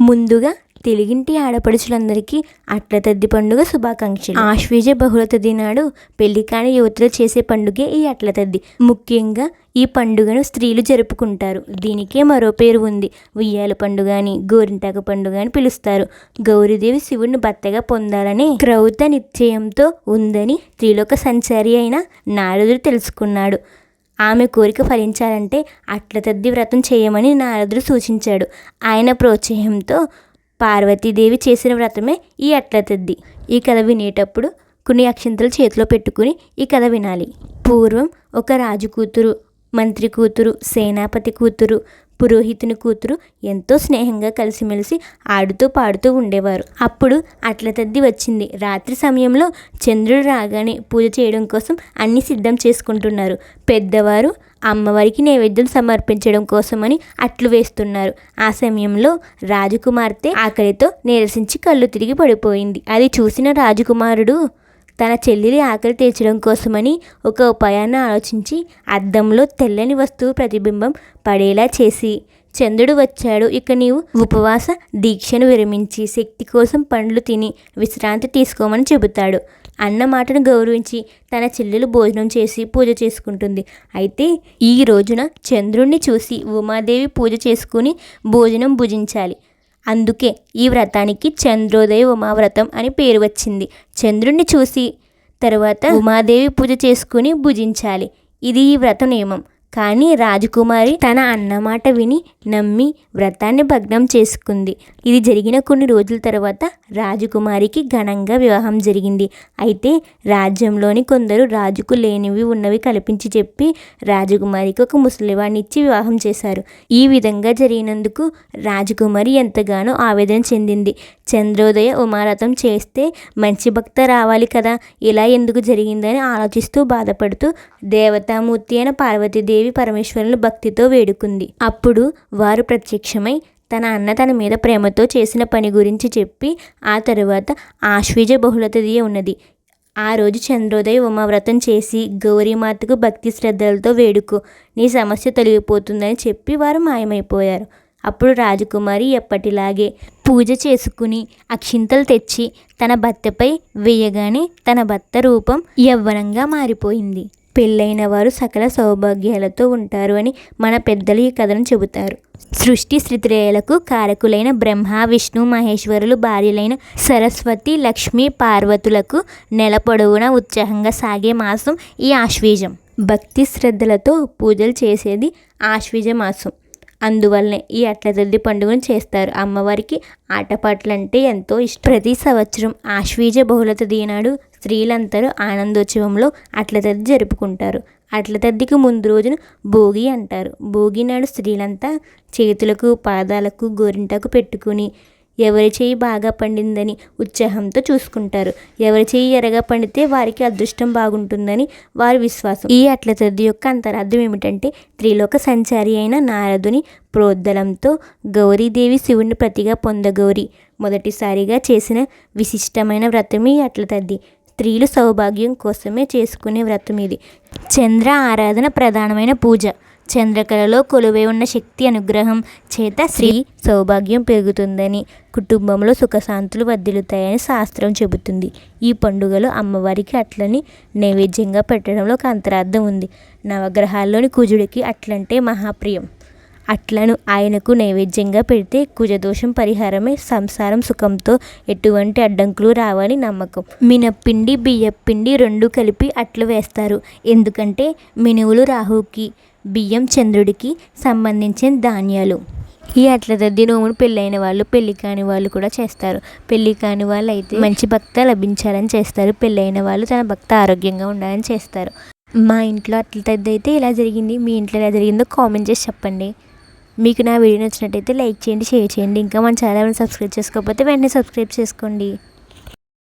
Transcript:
ముందుగా తెలుగింటి ఆడపడుచులందరికీ అట్ల తద్ది పండుగ శుభాకాంక్షలు. ఆశ్వేజ బహుళ తది నాడు పెళ్లి కాని యువతులు చేసే పండుగే ఈ అట్ల తద్ది. ముఖ్యంగా ఈ పండుగను స్త్రీలు జరుపుకుంటారు. దీనికే మరో పేరు ఉంది. ఉయ్యాల పండుగ అని, గోరింటాకు పండుగ అని పిలుస్తారు. గౌరీదేవి శివుడిని భర్తగా పొందాలని క్రౌత నిశ్చయంతో ఉందని త్రిలోక సంచారి అయిన నారదుడు తెలుసుకున్నాడు. ఆమె కోరిక ఫలించాలంటే అట్ల తద్ది వ్రతం చేయమని నారదుడు సూచించాడు. ఆయన ప్రోత్సాహంతో పార్వతీదేవి చేసిన వ్రతమే ఈ అట్ల తద్ది. ఈ కథ వినేటప్పుడు కొన్ని అక్షింతలు చేతిలో పెట్టుకుని ఈ కథ వినాలి. పూర్వం ఒక రాజు కూతురు, మంత్రి కూతురు, సేనాపతి కూతురు, పురోహితుని కూతురు ఎంతో స్నేహంగా కలిసిమెలిసి ఆడుతూ పాడుతూ ఉండేవారు. అప్పుడు అట్ల తద్ది వచ్చింది. రాత్రి సమయంలో చంద్రుడు రాగానే పూజ చేయడం కోసం అన్ని సిద్ధం చేసుకుంటున్నారు. పెద్దవారు అమ్మవారికి నైవేద్యం సమర్పించడం కోసమని అట్లు వేస్తున్నారు. ఆ సమయంలో రాజకుమార్తె ఆకలితో నీరసించి కళ్ళు తిరిగి పడిపోయింది. అది చూసిన రాజకుమారుడు తన చెల్లి ఆకలి తీర్చడం కోసమని ఒక ఉపాయాన్ని ఆలోచించి అద్దంలో తెల్లని వస్తువు ప్రతిబింబం పడేలా చేసి, చంద్రుడు వచ్చాడు, ఇక నీవు ఉపవాస దీక్షను విరమించి శక్తి కోసం పండ్లు తిని విశ్రాంతి తీసుకోమని చెబుతాడు. అన్న మాటను గౌరవించి తన చెల్లెలు భోజనం చేసి పూజ చేసుకుంటుంది. అయితే ఈ రోజున చంద్రుణ్ణి చూసి ఉమాదేవి పూజ చేసుకుని భోజనం భుజించాలి. అందుకే ఈ వ్రతానికి చంద్రోదయ ఉమావ్రతం అని పేరు వచ్చింది. చంద్రుణ్ణి చూసి తర్వాత ఉమాదేవి పూజ చేసుకుని భుజించాలి. ఇది ఈ వ్రత నియమం. కానీ రాజకుమారి తన అన్నమాట విని నమ్మి వ్రతాన్ని భగ్నం చేసుకుంది. ఇది జరిగిన కొన్ని రోజుల తర్వాత రాజకుమారికి ఘనంగా వివాహం జరిగింది. అయితే రాజ్యంలోని కొందరు రాజుకు లేనివి ఉన్నవి కల్పించి చెప్పి రాజకుమారికి ఒక ముసలివాడిని ఇచ్చి వివాహం చేశారు. ఈ విధంగా జరిగినందుకు రాజకుమారి ఎంతగానో ఆవేదన చెందింది. చంద్రోదయ ఉమావ్రతం చేస్తే మంచి భక్త రావాలి కదా, ఇలా ఎందుకు జరిగిందని ఆలోచిస్తూ బాధపడుతూ దేవతామూర్తి అయిన పార్వతీదేవి పరమేశ్వరుని భక్తితో వేడుకుంది. అప్పుడు వారు ప్రత్యక్షమై తన అన్న తన మీద ప్రేమతో చేసిన పని గురించి చెప్పి ఆ తరువాత ఆశ్వేజ బహుళ తది ఉన్నది. ఆ రోజు చంద్రోదయ ఉమావ్రతం చేసి గౌరీమాతకు భక్తి శ్రద్ధలతో వేడుకో, నీ సమస్య తొలగిపోతుందని చెప్పి వారు మాయమైపోయారు. అప్పుడు రాజకుమారి ఎప్పటిలాగే పూజ చేసుకుని అక్షింతలు తెచ్చి తన భర్తపై వేయగానే తన భర్త రూపం యవ్వనంగా మారిపోయింది. పెళ్ళైన వారు సకల సౌభాగ్యాలతో ఉంటారు అని మన పెద్దలు ఈ కథను చెబుతారు. సృష్టి స్థితిలయలకు కారకులైన బ్రహ్మ, విష్ణు, మహేశ్వరులు భార్యలైన సరస్వతి, లక్ష్మీ, పార్వతులకు నెల పొడవునా ఉత్సాహంగా సాగే మాసం ఈ ఆశ్వేజం. భక్తి శ్రద్ధలతో పూజలు చేసేది ఆశ్వేజ మాసం. అందువల్లనే ఈ అట్ల తద్ది పండుగను చేస్తారు. అమ్మవారికి ఆటపాటలంటే ఎంతో ఇష్టం. ప్రతి సంవత్సరం ఆశ్వేజ బహుళ తది నాడు స్త్రీలందరూ ఆనందోత్సవంలో అట్ల తద్ది జరుపుకుంటారు. అట్ల తద్దికి ముందు రోజున భోగి అంటారు. భోగి నాడు స్త్రీలంతా చేతులకు పాదాలకు గోరింటాకు పెట్టుకుని ఎవరి చేయి బాగా పండిందని ఉత్సాహంతో చూసుకుంటారు. ఎవరి చేయి ఎర్రగా పండితే వారికి అదృష్టం బాగుంటుందని వారి విశ్వాసం. ఈ అట్ల తద్ది యొక్క అంతరార్థం ఏమిటంటే త్రిలోక సంచారి అయిన నారదుని ప్రోద్బలంతో గౌరీదేవి శివుని ప్రతిగా పొందగౌరి మొదటిసారిగా చేసిన విశిష్టమైన వ్రతమే ఈ అట్ల తద్ది. స్త్రీలు సౌభాగ్యం కోసమే చేసుకునే వ్రతం ఇది. చంద్ర ఆరాధన ప్రధానమైన పూజ. చంద్రకళలో కొలువై ఉన్న శక్తి అనుగ్రహం చేత స్త్రీ సౌభాగ్యం పెరుగుతుందని, కుటుంబంలో సుఖశాంతులు వర్ధిల్లుతాయని శాస్త్రం చెబుతుంది. ఈ పండుగలో అమ్మవారికి అట్లని నైవేద్యంగా పెట్టడంలో ఒక అంతరార్థం ఉంది. నవగ్రహాల్లోని కుజుడికి అట్లంటే మహాప్రియం. అట్లను ఆయనకు నైవేద్యంగా పెడితే కుజదోషం పరిహారమై సంసారం సుఖంతో ఎటువంటి అడ్డంకులు రావని నమ్మకం. మినప్పిండి, బియ్యపిండి రెండు కలిపి అట్లు వేస్తారు. ఎందుకంటే మినువులు రాహుకి, బియ్యం చంద్రుడికి సంబంధించిన ధాన్యాలు. ఈ అట్ల తద్ది నోమును పెళ్ళైన వాళ్ళు, పెళ్లి కాని వాళ్ళు కూడా చేస్తారు. పెళ్లి కాని వాళ్ళు అయితే మంచి భక్త లభించాలని చేస్తారు. పెళ్ళైన వాళ్ళు తన భక్త ఆరోగ్యంగా ఉండాలని చేస్తారు. మా ఇంట్లో అట్ల తద్ది అయితే ఇలా జరిగింది. మీ ఇంట్లో ఎలా జరిగిందో కామెంట్ చేసి చెప్పండి. మీకు నా వీడియో నచ్చినట్టయితే లైక్ చేయండి, షేర్ చేయండి. ఇంకా మన ఛానల్ని సబ్స్క్రైబ్ చేసుకోకపోతే వెంటనే సబ్స్క్రైబ్ చేసుకోండి.